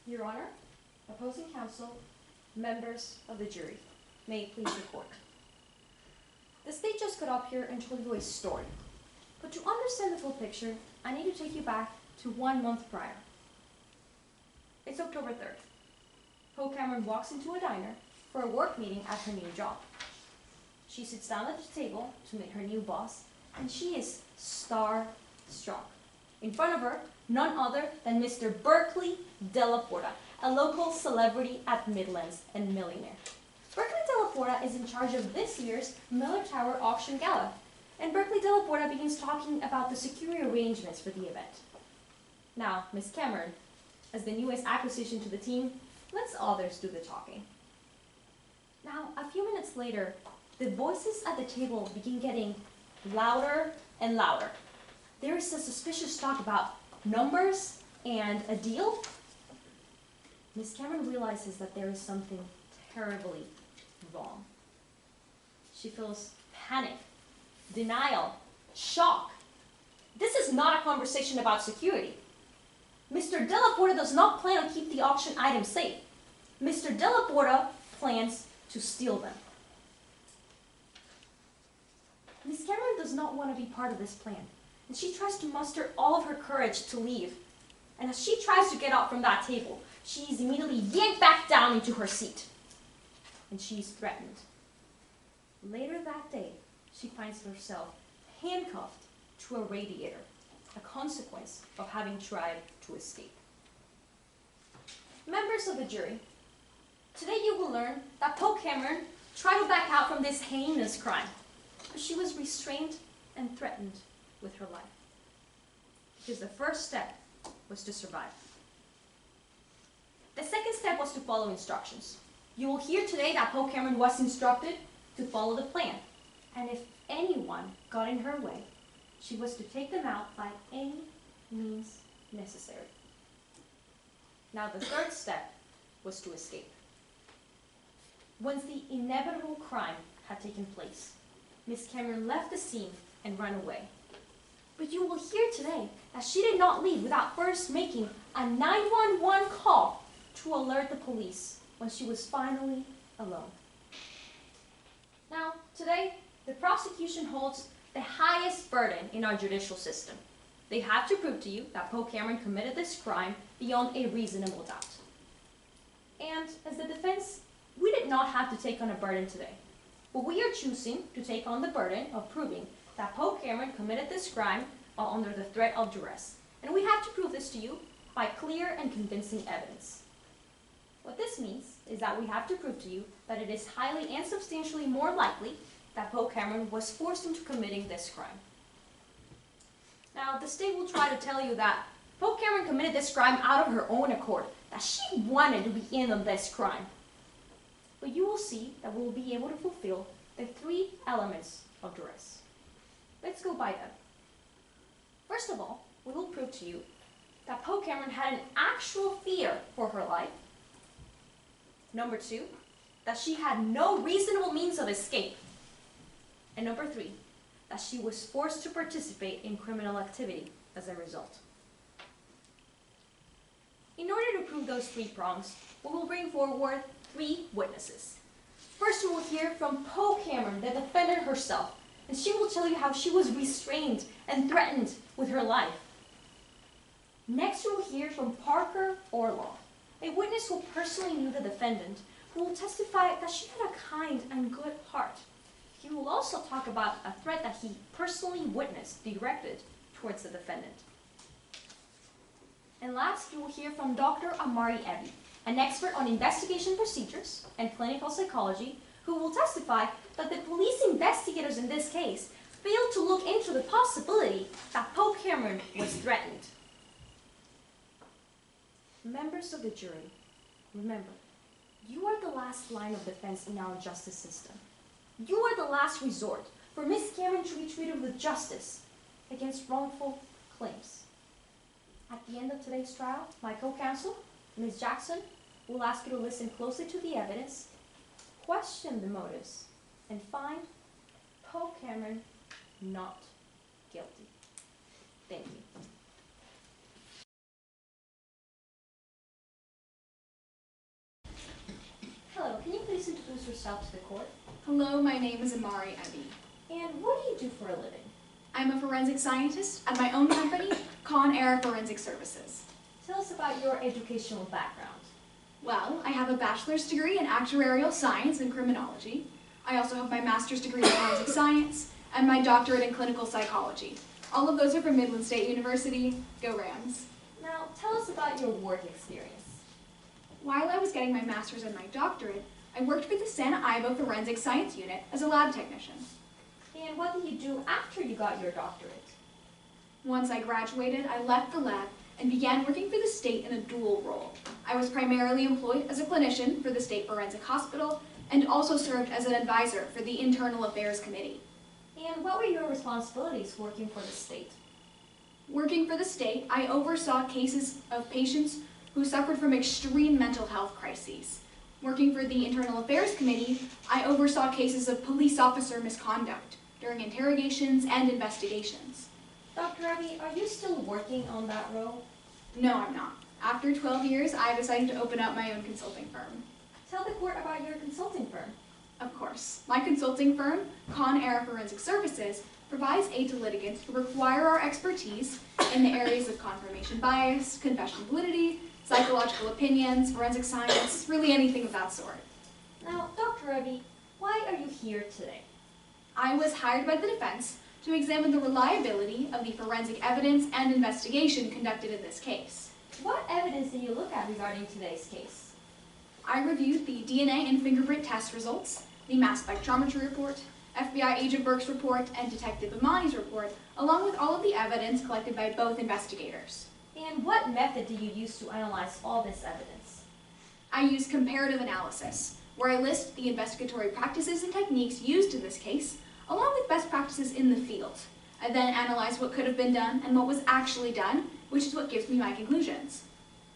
Your Honor, opposing counsel, members of the jury, may it please report. The state just got up here and told you a story. But to understand the full picture, I need to take you back to 1 month prior. It's October 3rd. Poe Cameron walks into a diner for a work meeting at her new job. She sits down at the table to meet her new boss, and she is star-struck. In front of her, none other than Mr. Berkeley Della Porta, a local celebrity at Midlands and millionaire. Berkeley Della Porta is in charge of this year's Miller Tower Auction Gala, and Berkeley Della Porta begins talking about the security arrangements for the event. Now, Miss Cameron, as the newest acquisition to the team, lets others do the talking. Now, a few minutes later, the voices at the table begin getting louder and louder. There is a suspicious talk about numbers and a deal. Miss Cameron realizes that there is something terribly wrong. She feels panic, denial, shock. This is not a conversation about security. Mr. Della Porta does not plan to keep the auction items safe. Mr. Della Porta plans to steal them. Miss Cameron does not want to be part of this plan, and she tries to muster all of her courage to leave. And as she tries to get up from that table, she is immediately yanked back down into her seat, and she is threatened. Later that day, she finds herself handcuffed to a radiator, a consequence of having tried to escape. Members of the jury, today you will learn that Poe Cameron tried to back out from this heinous crime, but she was restrained and threatened with her life. Because the first step was to survive. The second step was to follow instructions. You will hear today that Poe Cameron was instructed to follow the plan, and if anyone got in her way, she was to take them out by any means necessary. Now the third step was to escape. Once the inevitable crime had taken place, Miss Cameron left the scene and ran away. But you will hear today that she did not leave without first making a 911 call to alert the police when she was finally alone. Now, today, the prosecution holds the highest burden in our judicial system. They have to prove to you that Poe Cameron committed this crime beyond a reasonable doubt. And as the defense, we did not have to take on a burden today. But we are choosing to take on the burden of proving that Poe Cameron committed this crime while under the threat of duress. And we have to prove this to you by clear and convincing evidence. What this means is that we have to prove to you that it is highly and substantially more likely that Poe Cameron was forced into committing this crime. Now, the state will try to tell you that Poe Cameron committed this crime out of her own accord, that she wanted to be in on this crime. But you will see that we will be able to fulfill the 3 elements of duress. Let's go by them. First of all, we will prove to you that Poe Cameron had an actual fear for her life. Number 2, that she had no reasonable means of escape. And number 3, that she was forced to participate in criminal activity as a result. In order to prove those 3 prongs, we will bring forward 3 witnesses. First, you will hear from Poe Cameron, the defendant herself, and she will tell you how she was restrained and threatened with her life. Next, you will hear from Parker Orloff, a witness who personally knew the defendant, who will testify that she had a kind and good heart. He will also talk about a threat that he personally witnessed directed towards the defendant. And last, you will hear from Dr. Amari Ebi, an expert on investigation procedures and clinical psychology, who will testify that the police investigators in this case failed to look into the possibility that Poe Cameron was threatened. Members of the jury, remember, you are the last line of defense in our justice system. You are the last resort for Miss Cameron to be treated with justice against wrongful claims. At the end of today's trial, my co-counsel, Ms. Jackson, will ask you to listen closely to the evidence, question the motives, and find Poe Cameron not guilty. Thank you. yourself to the court? Hello, my name is Amari Eby. And what do you do for a living? I'm a forensic scientist at my own company, Con Air Forensic Services. Tell us about your educational background. Well, I have a bachelor's degree in actuarial science and criminology. I also have my master's degree in forensic science and my doctorate in clinical psychology. All of those are from Midland State University. Go Rams. Now, tell us about your work experience. While I was getting my master's and my doctorate, I worked for the Santa Ivo Forensic Science Unit as a lab technician. And what did you do after you got your doctorate? Once I graduated, I left the lab and began working for the state in a dual role. I was primarily employed as a clinician for the State Forensic Hospital and also served as an advisor for the Internal Affairs Committee. And what were your responsibilities working for the state? Working for the state, I oversaw cases of patients who suffered from extreme mental health crises. Working for the Internal Affairs Committee, I oversaw cases of police officer misconduct during interrogations and investigations. Dr. Eby, are you still working on that role? No, I'm not. After 12 years, I decided to open up my own consulting firm. Tell the court about your consulting firm. Of course. My consulting firm, Con Air Forensic Services, provides aid to litigants who require our expertise in the areas of confirmation bias, confession validity, psychological opinions, forensic science, really anything of that sort. Now, Dr. Eby, why are you here today? I was hired by the defense to examine the reliability of the forensic evidence and investigation conducted in this case. What evidence did you look at regarding today's case? I reviewed the DNA and fingerprint test results, the mass spectrometry report, FBI Agent Burke's report, and Detective Imani's report, along with all of the evidence collected by both investigators. And what method did you use to analyze all this evidence? I used comparative analysis, where I list the investigatory practices and techniques used in this case, along with best practices in the field. I then analyzed what could have been done and what was actually done, which is what gives me my conclusions.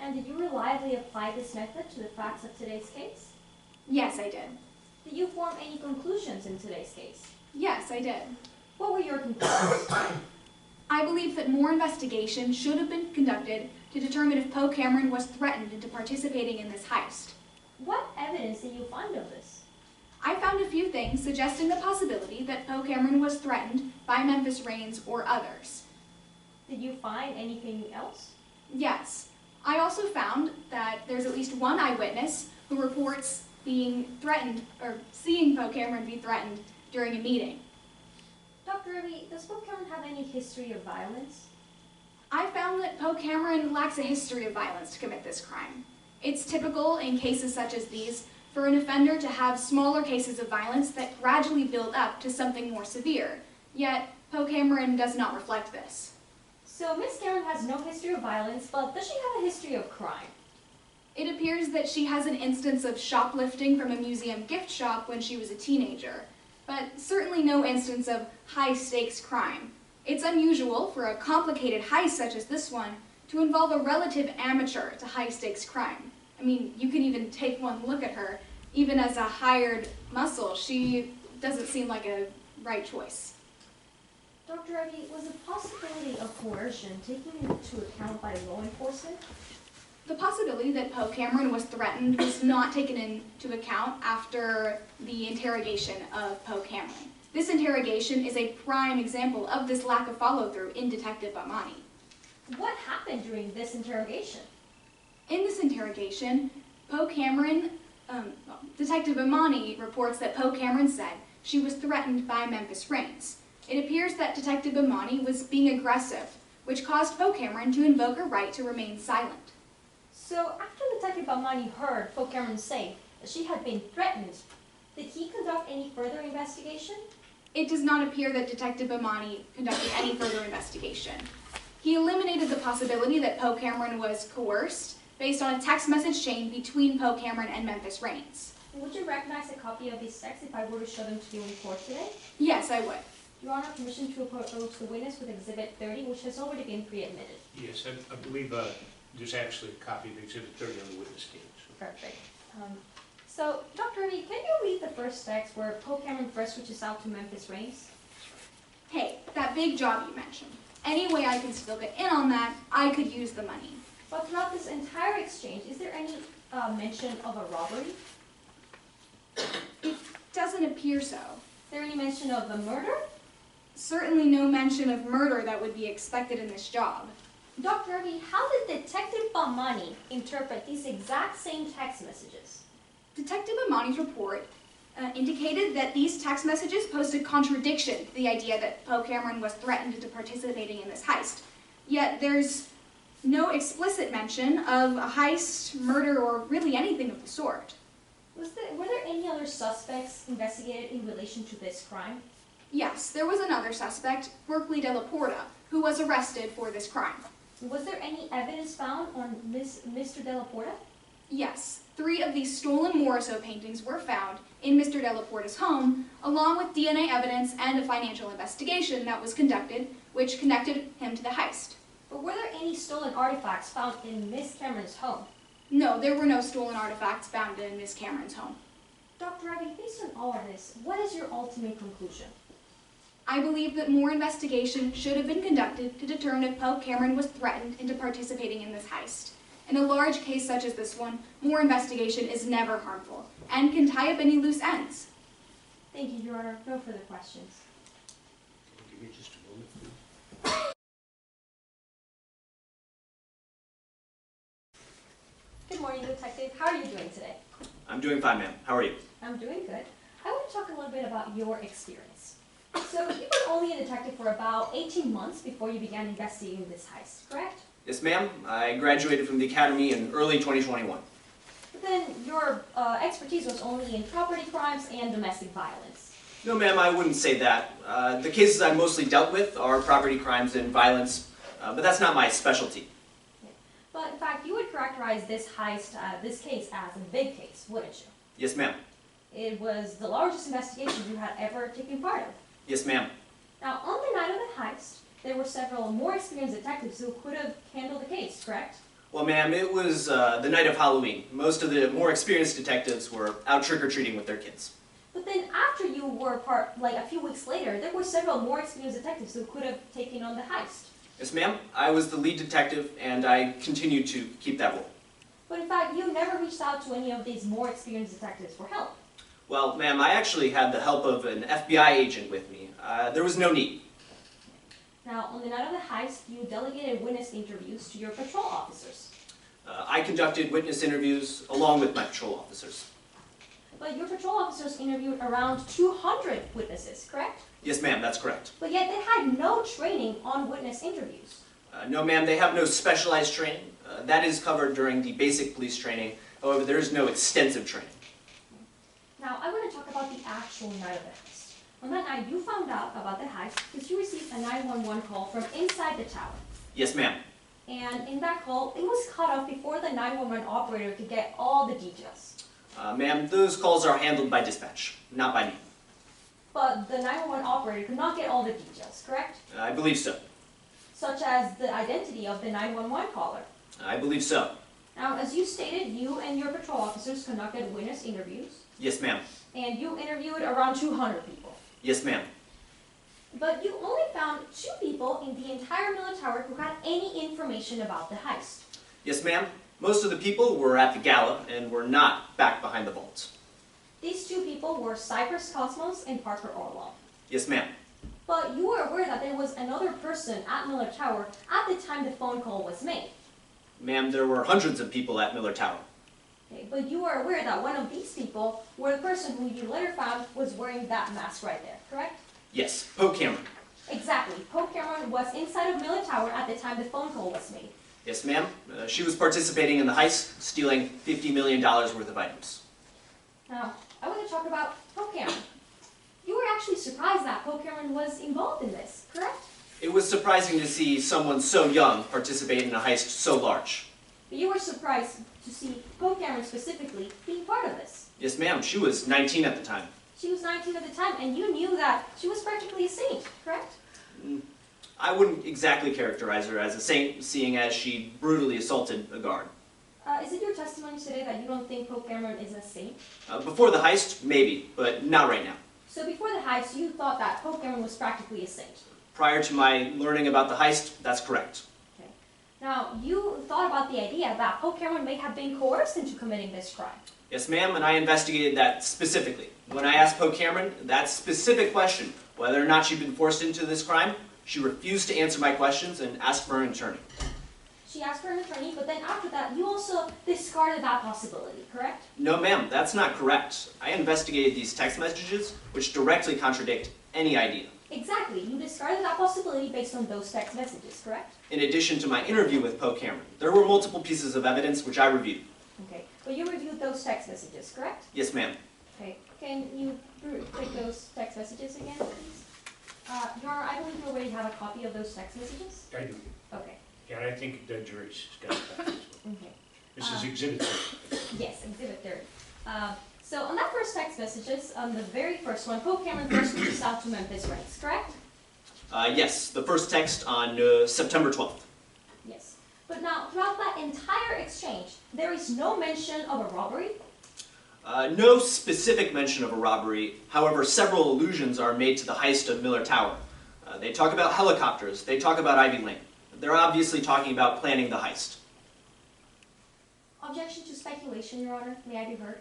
And did you reliably apply this method to the facts of today's case? Yes, I did. Did you form any conclusions in today's case? Yes, I did. What were your conclusions? I believe that more investigation should have been conducted to determine if Poe Cameron was threatened into participating in this heist. What evidence did you find of this? I found a few things suggesting the possibility that Poe Cameron was threatened by Memphis Reigns or others. Did you find anything else? Yes. I also found that there's at least one eyewitness who reports being threatened, or seeing Poe Cameron be threatened during a meeting. Dr. Eby, does Poe Cameron have any history of violence? I found that Poe Cameron lacks a history of violence to commit this crime. It's typical in cases such as these for an offender to have smaller cases of violence that gradually build up to something more severe, yet Poe Cameron does not reflect this. So Miss Cameron has no history of violence, but does she have a history of crime? It appears that she has an instance of shoplifting from a museum gift shop when she was a teenager, but certainly no instance of high-stakes crime. It's unusual for a complicated heist such as this one to involve a relative amateur to high-stakes crime. I mean, you can even take one look at her. Even as a hired muscle, she doesn't seem like a right choice. Dr. Eby, was the possibility of coercion taken into account by law enforcement? The possibility that Poe Cameron was threatened was not taken into account after the interrogation of Poe Cameron. This interrogation is a prime example of this lack of follow-through in Detective Imani. What happened during this interrogation? In this interrogation, Detective Imani reports that Poe Cameron said she was threatened by Memphis Reigns. It appears that Detective Imani was being aggressive, which caused Poe Cameron to invoke her right to remain silent. So after Detective Imani heard Poe Cameron say that she had been threatened, did he conduct any further investigation? It does not appear that Detective Imani conducted any further investigation. He eliminated the possibility that Poe Cameron was coerced based on a text message chain between Poe Cameron and Memphis Reigns. Would you recognize a copy of these texts if I were to show them to you in court today? Yes, I would. Your Honor, permission to approach the witness with Exhibit 30, which has already been pre-admitted. Yes, I believe there's actually a copy of Exhibit 30 on the witness stand. So. Perfect. So, Dr. Eby, can you read the first text where Poe Cameron first reaches out to Memphis Reigns? Hey, that big job you mentioned. Any way I can still get in on that, I could use the money. But throughout this entire exchange, is there any mention of a robbery? It doesn't appear so. Is there any mention of a murder? Certainly no mention of murder that would be expected in this job. Dr. Ravi, how did Detective Bamani interpret these exact same text messages? Detective Amani's report indicated that these text messages posed a contradiction to the idea that Poe Cameron was threatened into participating in this heist. Yet there's no explicit mention of a heist, murder, or really anything of the sort. Were there any other suspects investigated in relation to this crime? Yes, there was another suspect, Berkeley de la Porta, who was arrested for this crime. Was there any evidence found on Mr. de la Porta? Yes, 3 of these stolen Morisot paintings were found in Mr. de la Porta's home, along with DNA evidence and a financial investigation that was conducted, which connected him to the heist. But were there any stolen artifacts found in Miss Cameron's home? No, there were no stolen artifacts found in Miss Cameron's home. Dr. Ravi, based on all of this, what is your ultimate conclusion? I believe that more investigation should have been conducted to determine if Poe Cameron was threatened into participating in this heist. In a large case such as this one, more investigation is never harmful and can tie up any loose ends. Thank you, Your Honor. No further questions. Give me just a moment, please. Good morning, Detective. How are you doing today? I'm doing fine, ma'am. How are you? I'm doing good. I want to talk a little bit about your experience. So you were only a detective for about 18 months before you began investigating this heist, correct? Yes, ma'am. I graduated from the academy in early 2021. But then your expertise was only in property crimes and domestic violence. No, ma'am, I wouldn't say that. The cases I mostly dealt with are property crimes and violence, but that's not my specialty. But in fact, you would characterize this heist, this case as a big case, wouldn't you? Yes, ma'am. It was the largest investigation you had ever taken part of. Yes, ma'am. Now, on the night of the heist, there were several more experienced detectives who could have handled the case, correct? Well, ma'am, it was the night of Halloween. Most of the more experienced detectives were out trick-or-treating with their kids. But then after you were a few weeks later, there were several more experienced detectives who could have taken on the heist. Yes, ma'am. I was the lead detective, and I continued to keep that role. But in fact, you never reached out to any of these more experienced detectives for help. Well, ma'am, I actually had the help of an FBI agent with me. There was no need. Now, on the night of the heist, you delegated witness interviews to your patrol officers. I conducted witness interviews along with my patrol officers. But your patrol officers interviewed around 200 witnesses, correct? Yes, ma'am, that's correct. But yet they had no training on witness interviews. No, ma'am, they have no specialized training. That is covered during the basic police training. However, there is no extensive training. Now, I want to talk about the actual night of the heist. On that night, you found out about the heist because you received a 911 call from inside the tower. Yes, ma'am. And in that call, it was cut off before the 911 operator could get all the details. Ma'am, those calls are handled by dispatch, not by me. But the 911 operator could not get all the details, correct? I believe so. Such as the identity of the 911 caller. I believe so. Now, as you stated, you and your patrol officers conducted witness interviews. Yes, ma'am. And you interviewed around 200 people. Yes, ma'am. But you only found 2 people in the entire Miller Tower who had any information about the heist. Yes, ma'am. Most of the people were at the gala and were not back behind the vaults. These 2 people were Cypress Cosmos and Parker Orwell. Yes, ma'am. But you were aware that there was another person at Miller Tower at the time the phone call was made. Ma'am, there were hundreds of people at Miller Tower. Okay, but you were aware that one of these people, were the person who you later found was wearing that mask right there, correct? Yes, Poe Cameron. Exactly. Poe Cameron was inside of Miller Tower at the time the phone call was made. Yes, ma'am. She was participating in the heist, stealing $50 million worth of items. Now, I want to talk about Poe Cameron. You were actually surprised that Poe Cameron was involved in this, correct? It was surprising to see someone so young participate in a heist so large. But you were surprised to see Poe Cameron specifically being part of this. Yes, ma'am. She was 19 at the time. She was 19 at the time, and you knew that she was practically a saint, correct? I wouldn't exactly characterize her as a saint, seeing as she brutally assaulted a guard. Is it your testimony today that you don't think Poe Cameron is a saint? Before the heist, maybe, but not right now. So before the heist, you thought that Poe Cameron was practically a saint. Prior to my learning about the heist, that's correct. Okay. Now, you thought about the idea that Poe Cameron may have been coerced into committing this crime. Yes, ma'am, and I investigated that specifically. When I asked Poe Cameron that specific question, whether or not she'd been forced into this crime, she refused to answer my questions and asked for an attorney. She asked for an attorney, but then after that, you also discarded that possibility, correct? No, ma'am, that's not correct. I investigated these text messages, which directly contradict any idea. Exactly. You discarded that possibility based on those text messages, correct? In addition to my interview with Poe Cameron, there were multiple pieces of evidence which I reviewed. Okay. But you reviewed those text messages, correct? Yes, ma'am. Okay. Can you take those text messages again, please? Your Honor, I believe you already have a copy of those text messages? I do. Okay. Yeah, and I think the jury's got that as well. Okay. This is Exhibit 3. Yes, Exhibit 30. So on that first text messages, on the very first one, Poe Cameron first reaches out to Memphis Reigns, correct? Yes, the first text on September 12th. Yes. But now, throughout that entire exchange, there is no mention of a robbery. No specific mention of a robbery, however, several allusions are made to the heist of Miller Tower. They talk about helicopters, they talk about Ivy Lane. They're obviously talking about planning the heist. Objection to speculation, Your Honor. May I be heard?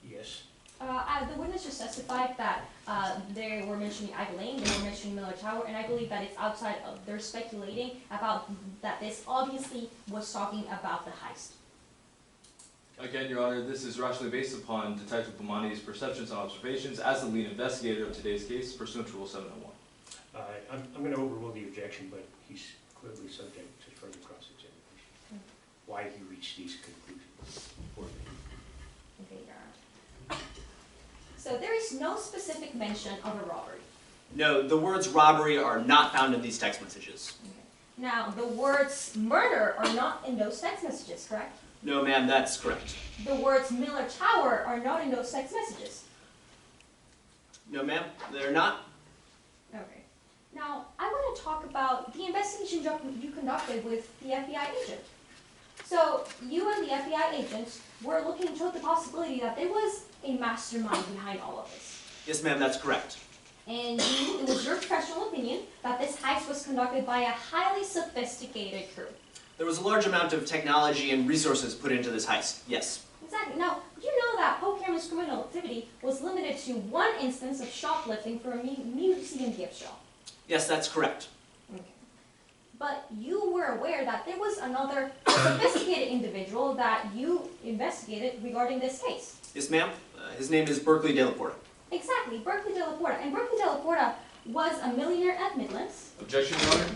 Yes. The witness just testified that they were mentioning Ivy Lane, they were mentioning Miller Tower, and I believe that it's outside of their speculating about that this obviously was talking about the heist. Again, Your Honor, this is rationally based upon Detective Bomani's perceptions and observations as the lead investigator of today's case, pursuant to Rule 701. I'm going to overrule the objection, but he's clearly subject to further cross-examination. Why he reached these conclusions for me. Okay, Your Honor. So there is no specific mention of a robbery. No, the words robbery are not found in these text messages. Okay. Now, the words murder are not in those text messages, correct? No, ma'am, that's correct. The words Miller Tower are not in those text messages. No, ma'am, they're not. Okay. Now, I want to talk about the investigation you conducted with the FBI agent. So, you and the FBI agent were looking into the possibility that there was a mastermind behind all of this. Yes, ma'am, that's correct. And it was your professional opinion that this heist was conducted by a highly sophisticated crew. There was a large amount of technology and resources put into this heist, yes. Exactly. Now, you know that Poe Cameron's criminal activity was limited to one instance of shoplifting for a museum gift shop. Yes, that's correct. Okay. But you were aware that there was another sophisticated individual that you investigated regarding this case. Yes, ma'am. His name is Berkeley De La Porta. Exactly, Berkeley De La Porta. And Berkeley De La Porta was a millionaire at Midlands. Objection, Your Honor?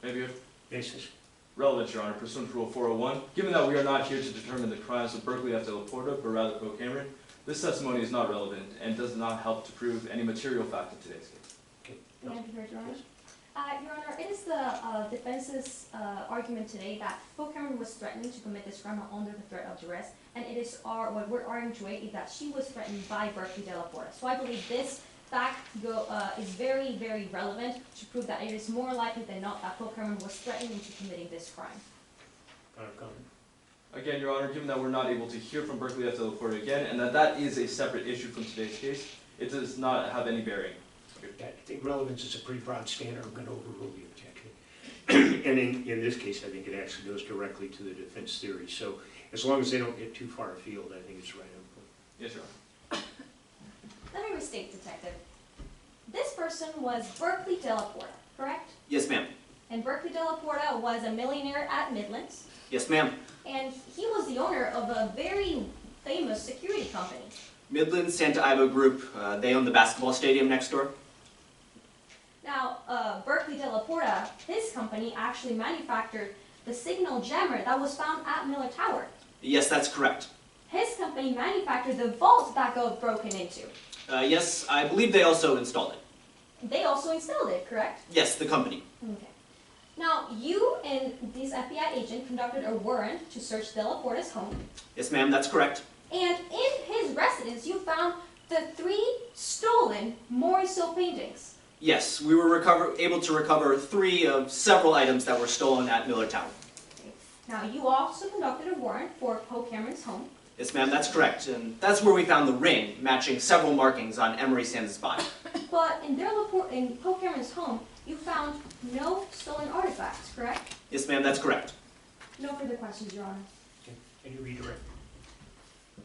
Maybe a Basis. relevant, Your Honor, pursuant to Rule 401. Given that we are not here to determine the crimes of Berkeley F. De La Porta, but rather Poe Cameron, this testimony is not relevant and does not help to prove any material fact in today's case. Okay. May I be heard, Your Honor? Your Honor, it is the defense's argument today that Poe Cameron was threatening to commit this crime under the threat of duress, and it is what we're arguing today is that she was threatened by Berkeley De La Porta. So I believe this fact is very, very relevant to prove that it is more likely than not that Poe Cameron was threatening into committing this crime. Comment. Again, Your Honor, given that we're not able to hear from Berkeley F. De La Porta again, and that is a separate issue from today's case, it does not have any bearing. I think relevance is a pretty broad standard. I'm going to overrule the objection. And in this case, I think it actually goes directly to the defense theory. So as long as they don't get too far afield, I think it's right on point. Yes, Your Honor. Let me restate, Detective. This person was Berkeley De La Porta, correct? Yes, ma'am. And Berkeley De La Porta was a millionaire at Midlands, Yes, ma'am. and he was the owner of a very famous security company. Midland Santa Ivo Group, they own the basketball stadium next door. Now, Berkeley De La Porta, his company actually manufactured the signal jammer that was found at Miller Tower. Yes, that's correct. His company manufactured the vault that got broken into. Yes, I believe they also installed it. They also installed it, correct? Yes, the company. Okay. Now, you and this FBI agent conducted a warrant to search De La Porta's home, Yes, ma'am, that's correct. and in his residence you found the 3 stolen Morisot paintings. Yes, we were able to recover 3 of several items that were stolen at Miller Tower. Okay. Now, you also conducted a warrant for Poe Cameron's home. Yes, ma'am, that's correct. And that's where we found the ring, matching several markings on Emery Sands' body. But in Poe Cameron's home, you found no stolen artifacts, correct? Yes, ma'am, that's correct. No further questions, Your Honor. Okay. Any redirect?